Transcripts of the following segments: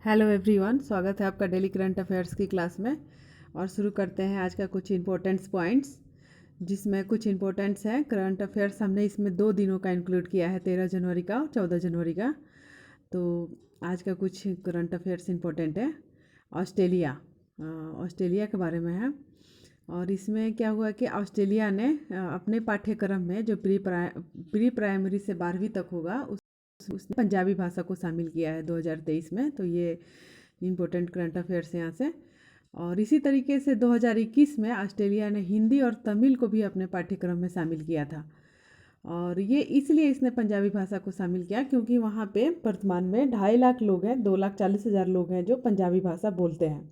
Hello everyone, स्वागत है आपका डेली करंट अफेयर्स की क्लास में। और शुरू करते हैं आज का कुछ इंपॉर्टेंट्स पॉइंट्स, जिसमें कुछ इंपॉर्टेंट्स हैं करंट अफेयर्स। हमने इसमें 2 दिनों का इंक्लूड किया है, 13 जनवरी का और 14 जनवरी का। तो आज का कुछ करंट अफेयर्स इंपॉर्टेंट है। ऑस्ट्रेलिया ऑस्ट्रेलिया के बारे में है। और इसमें क्या हुआ कि ऑस्ट्रेलिया ने अपने पाठ्यक्रम में जो प्री प्राइमरी से 12वीं तक होगा उसने पंजाबी भाषा को शामिल किया है 2023 में। तो ये इम्पोर्टेंट करंट अफेयर्स यहाँ से। और इसी तरीके से 2021 में ऑस्ट्रेलिया ने हिंदी और तमिल को भी अपने पाठ्यक्रम में शामिल किया था। और ये इसलिए इसने पंजाबी भाषा को शामिल किया क्योंकि वहाँ पे वर्तमान में 2.5 लाख लोग हैं, 2,40,000 लोग हैं जो पंजाबी भाषा बोलते हैं।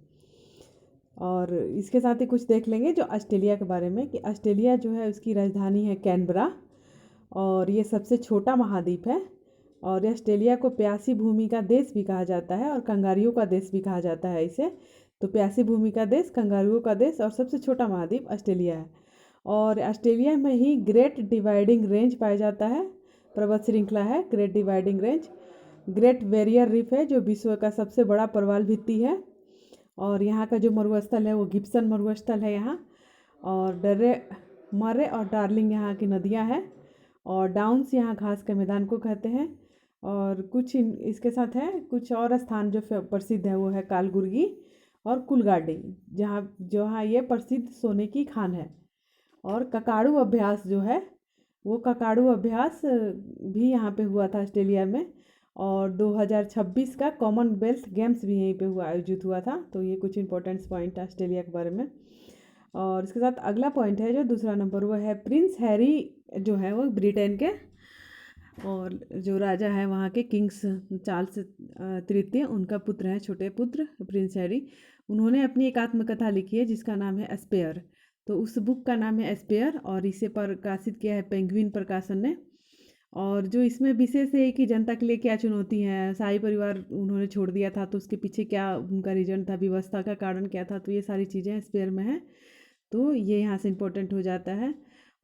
और इसके साथ ही कुछ देख लेंगे जो ऑस्ट्रेलिया के बारे में कि ऑस्ट्रेलिया जो है उसकी राजधानी है कैनबरा। और ये सबसे छोटा महाद्वीप है। और ऑस्ट्रेलिया को प्यासी भूमि का देश भी कहा जाता है और कंगारुओं का देश भी कहा जाता है इसे। तो प्यासी भूमि का देश, कंगारुओं का देश और सबसे छोटा महाद्वीप ऑस्ट्रेलिया है। और ऑस्ट्रेलिया में ही ग्रेट डिवाइडिंग रेंज पाया जाता है, पर्वत श्रृंखला है great dividing range. Great barrier reef है जो विश्व का सबसे बड़ा प्रवाल भित्ति है। और यहाँ का जो मरुस्थल है वो गिब्सन मरुस्थल है यहाँ। और मरे और डार्लिंग यहाँ की नदियाँ हैं। और डाउन्स यहाँ घास के मैदान को कहते हैं। और कुछ इसके साथ है कुछ और स्थान जो प्रसिद्ध है वो है कालगुर्गी और कुलगाड़ी, जहाँ ये प्रसिद्ध सोने की खान है। और ककाड़ू अभ्यास जो है वो ककाड़ू अभ्यास भी यहाँ पे हुआ था ऑस्ट्रेलिया में। और 2026 का कॉमनवेल्थ गेम्स भी यहीं पे आयोजित हुआ था। तो ये कुछ इंपॉर्टेंट्स पॉइंट ऑस्ट्रेलिया के बारे में। और इसके साथ अगला पॉइंट है जो दूसरा नंबर वो है प्रिंस हैरी, जो है वो ब्रिटेन के और जो राजा है वहाँ के किंग्स चार्ल्स तृतीय, उनका पुत्र है, छोटे पुत्र प्रिंस हैरी। उन्होंने अपनी एक आत्मकथा लिखी है जिसका नाम है स्पेयर। तो उस बुक का नाम है स्पेयर और इसे प्रकाशित किया है पेंगुइन प्रकाशन ने। और जो इसमें विशेष है कि जनता के लिए क्या चुनौती है, शाही परिवार उन्होंने छोड़ दिया था तो उसके पीछे क्या उनका रीजन था, व्यवस्था का कारण क्या था, तो ये सारी चीज़ें स्पेयर में है। तो ये यहाँ से इम्पोर्टेंट हो जाता है।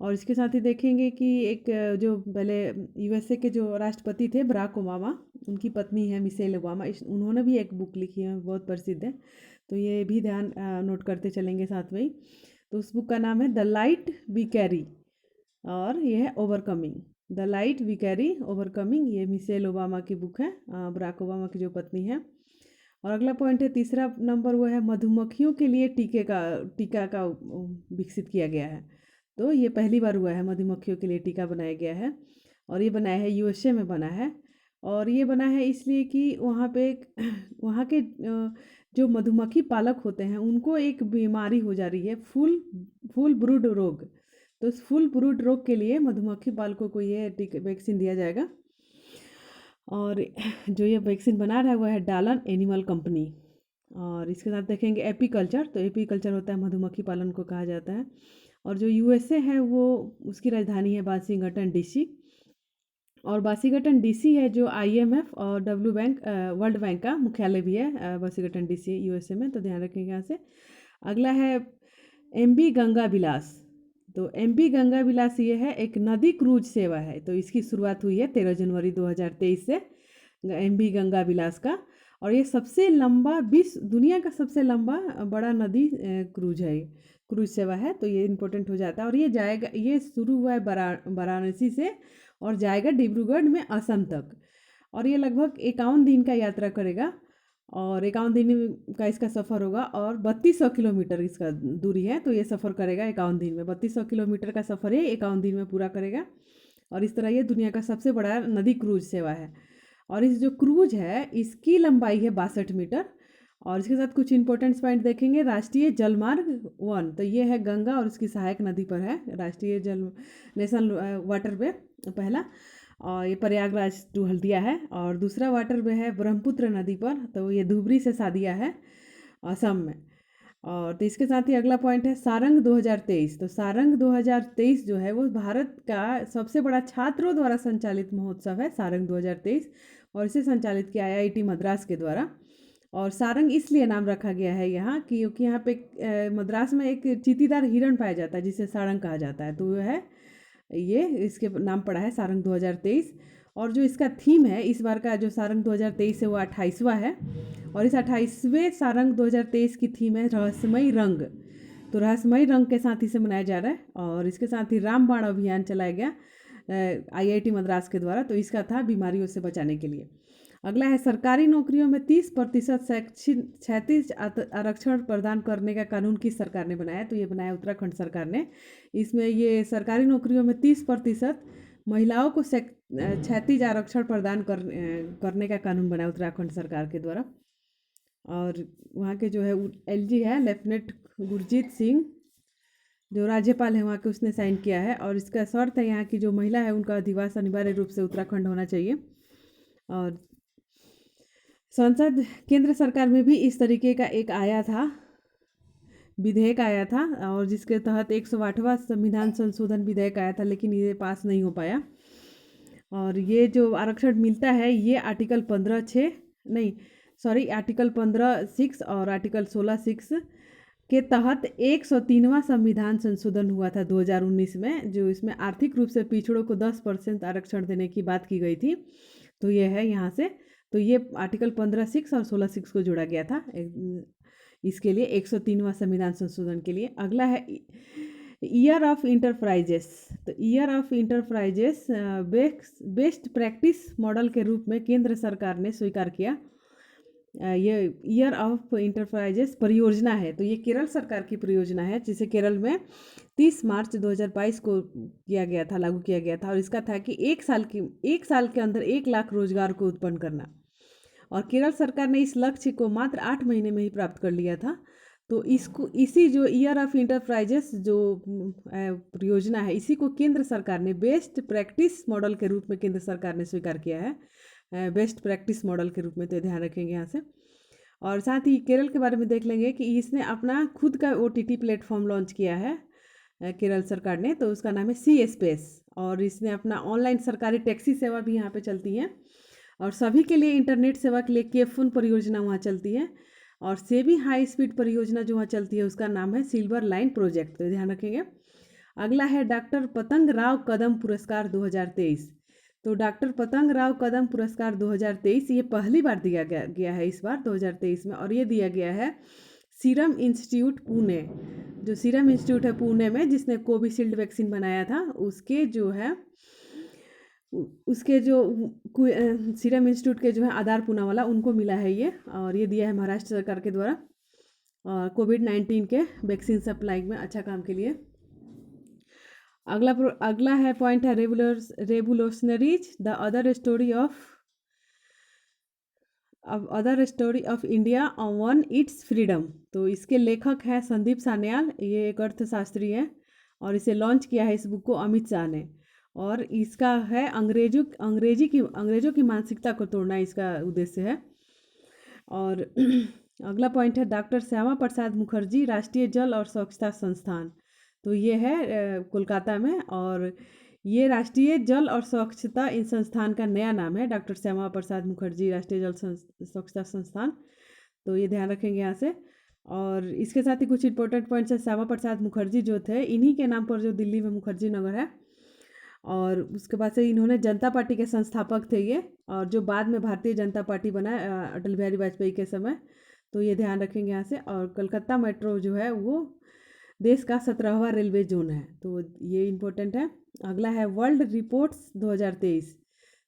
और इसके साथ ही देखेंगे कि एक जो पहले यूएसए के जो राष्ट्रपति थे बराक ओबामा, उनकी पत्नी है मिशेल ओबामा, उन्होंने भी एक बुक लिखी है, बहुत प्रसिद्ध है। तो ये भी ध्यान नोट करते चलेंगे साथ में ही। तो उस बुक का नाम है द लाइट वी कैरी और ये है overcoming. The light we carry overcoming, ये मिशेल ओबामा की बुक है, बराक ओबामा की जो पत्नी है। और अगला पॉइंट है तीसरा नंबर, वो है मधुमक्खियों के लिए टीका का विकसित किया गया है। तो ये पहली बार हुआ है मधुमक्खियों के लिए टीका बनाया गया है। और ये बनाया है यूएसए में बना है। और ये बना है इसलिए कि वहाँ पे वहाँ के जो मधुमक्खी पालक होते हैं उनको एक बीमारी हो जा रही है, फुल ब्रूड रोग। तो इस फुल ब्रूड रोग के लिए मधुमक्खी पालकों को ये वैक्सीन दिया जाएगा। और जो ये वैक्सीन बना रहा है वो है डालन एनिमल कंपनी। और इसके साथ देखेंगे एपीकल्चर। तो एपीकल्चर होता है मधुमक्खी पालन को कहा जाता है। और जो यूएसए है वो उसकी राजधानी है वाशिंगटन डीसी। और वाशिंगटन डीसी है जो आईएमएफ और वर्ल्ड बैंक का मुख्यालय भी है वाशिंगटन डीसी यूएसए में। तो ध्यान रखेंगे यहाँ से। अगला है एमबी गंगा विलास। तो एमबी गंगा विलास ये है एक नदी क्रूज सेवा है। तो इसकी शुरुआत हुई है 13 जनवरी 2023 से एमबी गंगा विलास का। और ये सबसे लंबा दुनिया का सबसे लंबा बड़ा नदी क्रूज है, क्रूज सेवा है। तो ये इम्पोर्टेंट हो जाता है। और ये शुरू हुआ है वाराणसी से और जाएगा डिब्रूगढ़ में असम तक। और ये लगभग 51 दिन का यात्रा करेगा और 51 दिन का इसका सफ़र होगा। और 3200 किलोमीटर इसका दूरी है। तो ये सफ़र करेगा 51 दिन में, 3200 किलोमीटर का सफ़र ये 51 दिन में पूरा करेगा। और इस तरह ये दुनिया का सबसे बड़ा नदी क्रूज सेवा है। और इस जो क्रूज है इसकी लंबाई है 62 मीटर। और इसके साथ कुछ इंपॉर्टेंट पॉइंट देखेंगे। राष्ट्रीय जलमार्ग 1, तो ये है गंगा और उसकी सहायक नदी पर है राष्ट्रीय जल नेशनल वाटर वे पहला। और ये प्रयागराज टू हल्दिया है। और दूसरा वाटर वे है ब्रह्मपुत्र नदी पर, तो ये धुबरी से सादिया है असम में। और तो इसके साथ ही अगला पॉइंट है सारंग 2023। तो सारंग 2023 जो है वो भारत का सबसे बड़ा छात्रों द्वारा संचालित महोत्सव है सारंग 2023। और इसे संचालित किया आईआईटी मद्रास के द्वारा। और सारंग इसलिए नाम रखा गया है यहाँ क्योंकि यहाँ पे मद्रास में एक चीतीदार हिरण पाया जाता है जिसे सारंग कहा जाता है। तो वह है ये इसके नाम पड़ा है सारंग 2023। और जो इसका थीम है इस बार का जो सारंग 2023 है वो 28वां है, और इस 28वें सारंग 2023 की थीम है रहस्यमयी रंग। तो रहस्यमयी रंग के साथ इसे मनाया जा रहा है, और इसके साथ ही रामबाण अभियान चलाया गया IIT मद्रास के द्वारा। तो इसका था बीमारियों से बचाने के लिए। अगला है सरकारी नौकरियों में 30% क्षैतिज आरक्षण प्रदान करने का कानून किस सरकार ने बनाया? तो ये बनाया उत्तराखंड सरकार ने। इसमें ये सरकारी नौकरियों में 30% महिलाओं को क्षैतिज आरक्षण प्रदान करने का कानून बनाया उत्तराखंड सरकार के द्वारा। और वहाँ के जो है LG है लेफ्टिनेंट गुरजीत सिंह, जो राज्यपाल है वहाँ के, उसने साइन किया है। और इसका शर्त है यहाँ की जो महिला है उनका अधिवास अनिवार्य रूप से उत्तराखंड होना चाहिए। और संसद केंद्र सरकार में भी इस तरीके का एक आया था, विधेयक आया था, और जिसके तहत 108वां संविधान संशोधन विधेयक आया था, लेकिन ये पास नहीं हो पाया। और ये जो आरक्षण मिलता है ये आर्टिकल 15(6) और आर्टिकल 16(6) के तहत 103वां संविधान संशोधन हुआ था 2019 में, जो इसमें आर्थिक रूप से पिछड़ों को 10% आरक्षण देने की बात की गई थी। तो ये है यहाँ से, तो ये आर्टिकल 15(6) और 16(6) को जोड़ा गया था इसके लिए 103वां संविधान संशोधन के लिए। अगला है ईयर ऑफ इंटरप्राइजेस। तो year of enterprises best practice model के रूप में केंद्र सरकार ने स्वीकार किया। ये ईयर ऑफ इंटरप्राइजेस परियोजना है, तो ये केरल सरकार की परियोजना है, जिसे केरल में 30 मार्च 2022 को किया गया था, लागू किया गया था। और इसका था कि एक साल के अंदर 1 लाख रोजगार को उत्पन्न करना। और केरल सरकार ने इस लक्ष्य को मात्र 8 महीने में ही प्राप्त कर लिया था। तो इसी जो ईयर ऑफ इंटरप्राइजेस जो परियोजना है, इसी को केंद्र सरकार ने बेस्ट प्रैक्टिस मॉडल के रूप में केंद्र सरकार ने स्वीकार किया है, बेस्ट प्रैक्टिस मॉडल के रूप में। तो ध्यान रखेंगे यहाँ से। और साथ ही केरल के बारे में देख लेंगे कि इसने अपना खुद का OTT प्लेटफॉर्म लॉन्च किया है केरल सरकार ने, तो उसका नाम है सी स्पेस। और इसने अपना ऑनलाइन सरकारी टैक्सी सेवा भी यहाँ पे चलती है, और सभी के लिए इंटरनेट सेवा के लिए केफोन परियोजना वहाँ चलती है। और सेमी हाई स्पीड परियोजना जो वहाँ चलती है उसका नाम है सिल्वर लाइन प्रोजेक्ट। तो ध्यान रखेंगे। अगला है डॉक्टर पतंग राव कदम पुरस्कार 2023। तो डॉक्टर पतंग राव कदम पुरस्कार 2023 ये पहली बार दिया गया है इस बार 2023 में, और ये दिया गया है सीरम इंस्टीट्यूट पुणे। जो सीरम इंस्टीट्यूट है पुणे में, जिसने कोविशील्ड वैक्सीन बनाया था, उसके जो सीरम इंस्टीट्यूट के जो है आधार पूनावाला, उनको मिला है ये। और ये दिया है महाराष्ट्र सरकार के द्वारा कोविड-19 के वैक्सीन सप्लाई में अच्छा काम के लिए। अगला है पॉइंट है revolutionaries the other story of India on it's freedom. तो इसके लेखक हैं संदीप सान्याल, ये एक अर्थशास्त्री हैं, और इसे लॉन्च किया है इस बुक को अमित शाह ने। और इसका है अंग्रेजों की मानसिकता को तोड़ना इसका उद्देश्य है। और अगला पॉइंट है डॉक्टर श्यामा प्रसाद मुखर्जी राष्ट्रीय जल और स्वच्छता संस्थान। तो ये है कोलकाता में, और ये राष्ट्रीय जल और स्वच्छता इन संस्थान का नया नाम है, डॉक्टर श्यामा प्रसाद मुखर्जी राष्ट्रीय जल स्वच्छता संस्थान। तो ये ध्यान रखेंगे यहाँ से। और इसके साथ ही कुछ इंपॉर्टेंट पॉइंट्स है। श्यामा प्रसाद मुखर्जी जो थे, इन्हीं के नाम पर जो दिल्ली में मुखर्जी नगर है, और उसके बाद से इन्होंने जनता पार्टी के संस्थापक थे ये, और जो बाद में भारतीय जनता पार्टी बना अटल बिहारी वाजपेयी के समय। तो ये ध्यान रखेंगे यहाँ से। और कलकत्ता मेट्रो जो है वो देश का 17वां रेलवे जोन है, तो ये इम्पोर्टेंट है। अगला है वर्ल्ड रिपोर्ट्स 2023।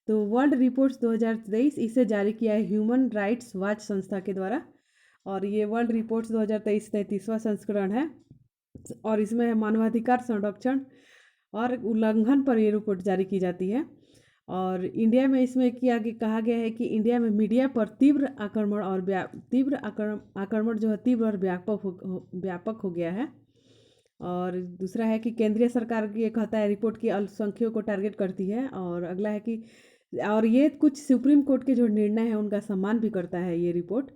तो वर्ल्ड रिपोर्ट्स 2023 इसे जारी किया है ह्यूमन राइट्स वॉच संस्था के द्वारा, और ये वर्ल्ड रिपोर्ट्स 2023 33वां संस्करण है। और इसमें मानवाधिकार संरक्षण और उल्लंघन पर ये रिपोर्ट जारी की जाती है। और इंडिया में इसमें कहा गया है कि इंडिया में मीडिया पर तीव्र आक्रमण जो है तीव्र और व्यापक हो गया है। और दूसरा है कि केंद्रीय सरकार की ये कहता है रिपोर्ट की अल्पसंख्यकों को टारगेट करती है। और अगला है कि और ये कुछ सुप्रीम कोर्ट के जो निर्णय है उनका सम्मान भी करता है ये रिपोर्ट।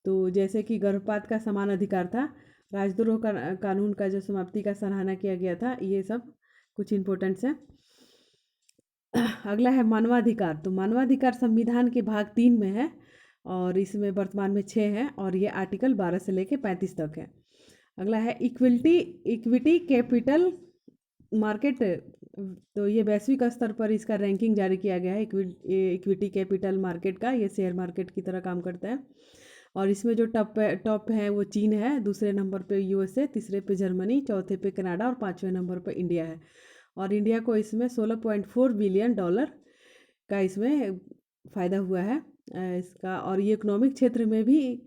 तो जैसे कि गर्भपात का समान अधिकार था, राजद्रोह कानून का जो समाप्ति का सराहना किया गया था, ये सब कुछ इम्पोर्टेंट्स है। अगला है मानवाधिकार। तो मानवाधिकार संविधान के भाग 3 में है, और इसमें वर्तमान में 6 है, और ये आर्टिकल 12 से लेकर 35 तक है। अगला है इक्विटी कैपिटल मार्केट तो ये वैश्विक स्तर पर इसका रैंकिंग जारी किया गया है इक्विटी कैपिटल मार्केट का। ये शेयर मार्केट की तरह काम करता है। और इसमें जो टॉप है वो चीन है, दूसरे नंबर पे यूएसए, तीसरे पे जर्मनी, चौथे पे कनाडा और पाँचवें नंबर पे इंडिया है। और इंडिया को इसमें $16.4 बिलियन का इसमें फ़ायदा हुआ है इसका। और ये इकोनॉमिक क्षेत्र में भी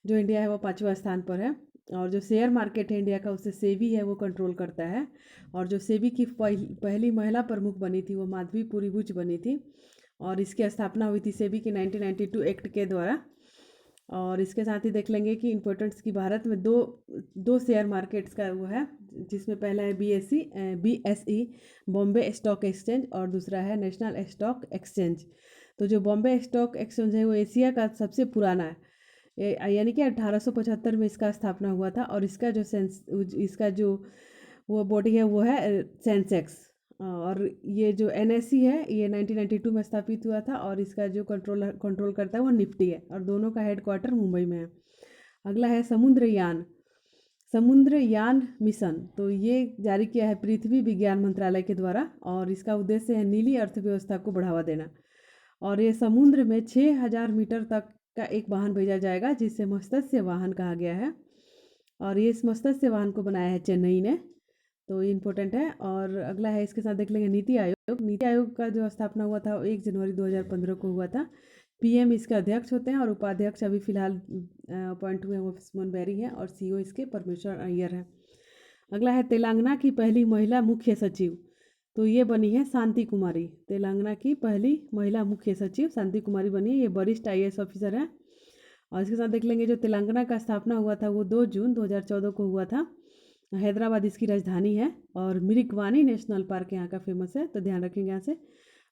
जो इंडिया है वो 5वां स्थान पर है। और जो शेयर मार्केट है इंडिया का, उसे सेबी है वो कंट्रोल करता है। और जो सेबी की पहली महिला प्रमुख बनी थी वो माधवी पुरी बुच बनी थी। और इसकी स्थापना हुई थी सेबी की 1992 एक्ट के द्वारा। और इसके साथ ही देख लेंगे कि इम्पोर्टेंट्स की भारत में दो शेयर मार्केट्स का वो है, जिसमें पहला है BSE बॉम्बे स्टॉक एक्सचेंज, और दूसरा है नेशनल स्टॉक एक्सचेंज। तो जो बॉम्बे स्टॉक एक्सचेंज है वो एशिया का सबसे पुराना है, यानी कि 1875 में इसका स्थापना हुआ था। और इसका जो वो बॉडी है वो है सेंसेक्स। और ये जो NSE है ये 1992 में स्थापित हुआ था। और इसका जो कंट्रोल करता है वो निफ्टी है। और दोनों का हेडक्वार्टर मुंबई में है। अगला है समुद्रयान मिशन। तो ये जारी किया है पृथ्वी विज्ञान मंत्रालय के द्वारा। और इसका उद्देश्य है नीली अर्थव्यवस्था को बढ़ावा देना। और ये समुद्र में 6000 मीटर तक का एक वाहन भेजा जाएगा, जिसे मत्स्य वाहन कहा गया है। और ये इस मत्स्य वाहन को बनाया है चेन्नई ने। तो ये इम्पोर्टेंट है। और अगला है, इसके साथ देख लेंगे नीति आयोग का जो स्थापना हुआ था वो 1 जनवरी 2015 को हुआ था। PM इसके अध्यक्ष होते हैं और उपाध्यक्ष अभी फिलहाल अपॉइंट हुए हैं वो सुमन बेरी है। और CEO इसके परमेश्वर अय्यर है। अगला है तेलंगाना की पहली महिला मुख्य सचिव। तो ये बनी है शांति कुमारी। तेलंगाना की पहली महिला मुख्य सचिव शांति कुमारी बनी है। ये वरिष्ठ IAS ऑफिसर है। और इसके साथ देख लेंगे जो तेलंगाना का स्थापना हुआ था वो 2 जून 2014 को हुआ था। हैदराबाद इसकी राजधानी है। और मिरिकवानी नेशनल पार्क यहाँ का फेमस है, तो ध्यान रखेंगे यहाँ से।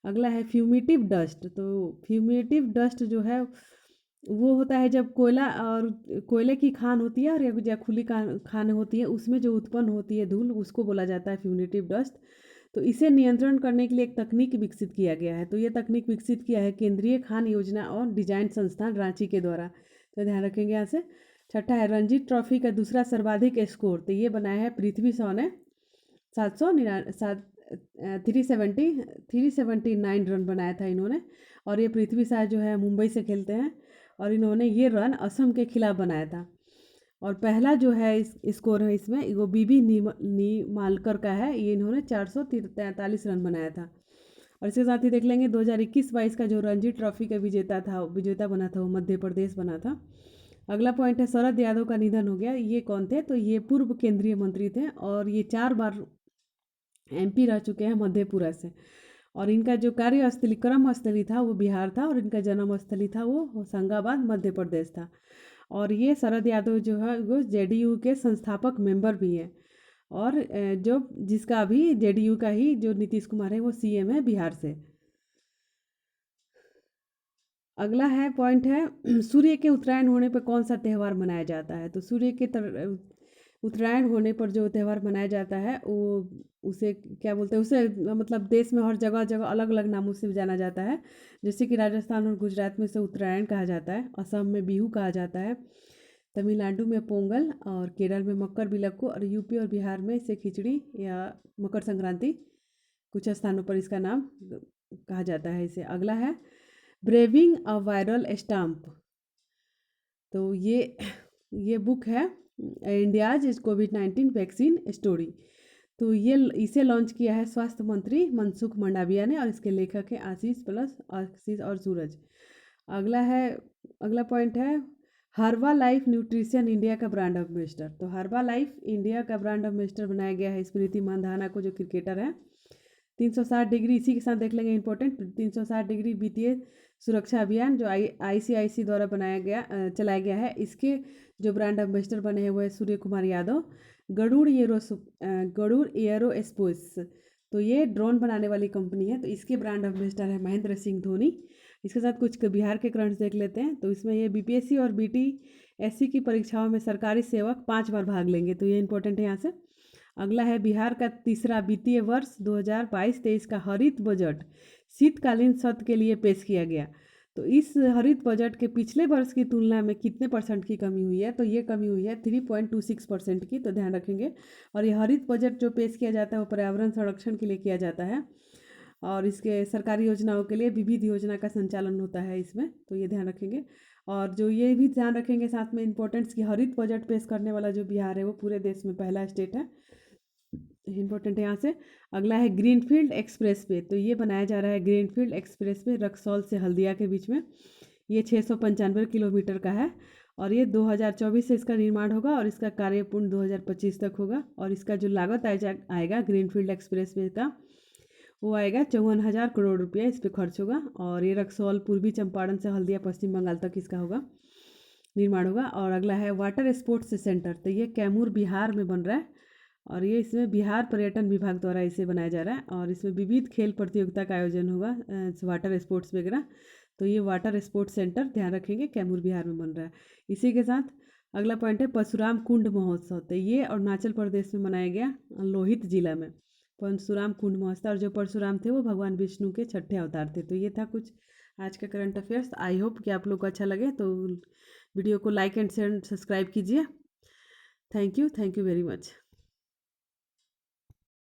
अगला है फ्यूमेटिव डस्ट। तो फ्यूमेटिव डस्ट जो है वो होता है जब कोयले की खान होती है और या खुली खान होती है, उसमें जो उत्पन्न होती है धूल, उसको बोला जाता है फ्यूमेटिव डस्ट। तो इसे नियंत्रण करने के लिए एक तकनीक विकसित किया गया है। तो ये तकनीक विकसित किया है केंद्रीय खान योजना और डिजाइन संस्थान रांची के द्वारा। तो ध्यान रखेंगे यहाँ से। छठा है रणजी ट्रॉफी का दूसरा सर्वाधिक स्कोर। तो ये बनाया है पृथ्वी शॉ ने 379 रन बनाया था इन्होंने। और ये पृथ्वी शॉ जो है मुंबई से खेलते हैं। और इन्होंने ये रन असम के खिलाफ बनाया था। और पहला जो है स्कोर है इसमें वो BB नीमालकर का है। ये इन्होंने 443 रन बनाया था। और इसके साथ ही देख लेंगे 2021-22 का जो रणजी ट्रॉफी का विजेता बना था वो मध्य प्रदेश बना था। अगला पॉइंट है शरद यादव का निधन हो गया। ये कौन थे? तो ये पूर्व केंद्रीय मंत्री थे और ये 4 बार MP रह चुके हैं मधेपुरा से। और इनका जो क्रम स्थली था वो बिहार था। और इनका जन्म स्थली था वो होशंगाबाद मध्य प्रदेश था। और ये शरद यादव जो है वो JDU के संस्थापक मेंबर भी हैं। और जो जिसका अभी JDU का ही जो नीतीश कुमार है वो CM है बिहार से। अगला है पॉइंट है सूर्य के उत्तरायण होने पर कौन सा त्यौहार मनाया जाता है? तो सूर्य के उत्तरायण होने पर जो त्यौहार मनाया जाता है वो उसे क्या बोलते हैं, उसे मतलब देश में हर जगह जगह अलग अलग नामों से जाना जाता है। जैसे कि राजस्थान और गुजरात में इसे उत्तरायण कहा जाता है, असम में बिहू कहा जाता है, तमिलनाडु में पोंगल, और केरल में मकर बिलक्कू, और UP और बिहार में इसे खिचड़ी या मकर संक्रांति कुछ स्थानों पर इसका नाम कहा जाता है इसे। अगला है ब्रेविंग अ वायरल स्टाम्प। तो ये बुक है इंडियाज कोविड-19 वैक्सीन स्टोरी। तो ये इसे लॉन्च किया है स्वास्थ्य मंत्री मनसुख मंडाविया ने। और इसके लेखक हैं आशीष और सूरज। अगला पॉइंट है हर्बा लाइफ न्यूट्रिशन इंडिया का ब्रांड एम्बेसडर। तो हर्बा लाइफ इंडिया का ब्रांड एम्बेसडर बनाया गया है स्मृति मंधाना को, जो क्रिकेटर है। 360 डिग्री, इसी के साथ देख लेंगे इंपॉर्टेंट 360 डिग्री वित्तीय सुरक्षा अभियान जो ICIC द्वारा चलाया गया है। इसके जो ब्रांड एम्बेसडर बने हैं वो है सूर्य कुमार यादव। गरुड़ एयरोस्पेस। तो ये ड्रोन बनाने वाली कंपनी है। तो इसके ब्रांड एम्बेसडर है महेंद्र सिंह धोनी। इसके साथ कुछ बिहार के करंट्स देख लेते हैं। तो इसमें ये BPSC और BTSC की परीक्षाओं में सरकारी सेवक 5 बार भाग लेंगे। तो ये इंपॉर्टेंट है यहाँ से। अगला है बिहार का तीसरा वित्तीय वर्ष 2022-23 का हरित बजट शीतकालीन सत्र के लिए पेश किया गया। तो इस हरित बजट के पिछले वर्ष की तुलना में कितने परसेंट की कमी हुई है, तो ये कमी हुई है 3.26% की, तो ध्यान रखेंगे। और ये हरित बजट जो पेश किया जाता है वो पर्यावरण संरक्षण के लिए किया जाता है, और इसके सरकारी योजनाओं के लिए विविध योजना का संचालन होता है इसमें, तो ये ध्यान रखेंगे। और जो ये भी ध्यान रखेंगे साथ में इम्पोर्टेंट्स की हरित बजट पेश करने वाला जो बिहार है वो पूरे देश में पहला स्टेट है, इम्पोर्टेंट है यहाँ से। अगला है ग्रीनफील्ड एक्सप्रेस वे, तो ये बनाया जा रहा है ग्रीनफील्ड एक्सप्रेस वे रक्सौल से हल्दिया के बीच में। ये 695 किलोमीटर का है, और ये 2024 से इसका निर्माण होगा, और इसका कार्य पूर्ण 2025 तक होगा। और इसका जो लागत आएगा ग्रीनफील्ड एक्सप्रेस वे का, वो आएगा 54,000 करोड़ रुपया इस पर खर्च होगा। और ये रक्सौल पूर्वी चंपारण से हल्दिया पश्चिम बंगाल तक इसका होगा, निर्माण होगा। और अगला है वाटर स्पोर्ट्स सेंटर, तो ये कैमूर बिहार में बन रहा है, और ये इसमें बिहार पर्यटन विभाग द्वारा इसे बनाया जा रहा है। और इसमें विविध खेल प्रतियोगिता का आयोजन होगा, वाटर स्पोर्ट्स वगैरह। तो ये वाटर स्पोर्ट्स सेंटर ध्यान रखेंगे कैमूर बिहार में बन रहा है। इसी के साथ अगला पॉइंट है परशुराम कुंड महोत्सव, तो ये अरुणाचल प्रदेश में मनाया गया, लोहित जिला में परशुराम कुंड महोत्सव। और जो परशुराम थे वो भगवान विष्णु के छठे अवतार थे। तो ये था कुछ आज का करंट अफेयर्स। आई होप कि आप लोग को अच्छा लगे, तो वीडियो को लाइक एंड शेयर सब्सक्राइब कीजिए। Thank you very much.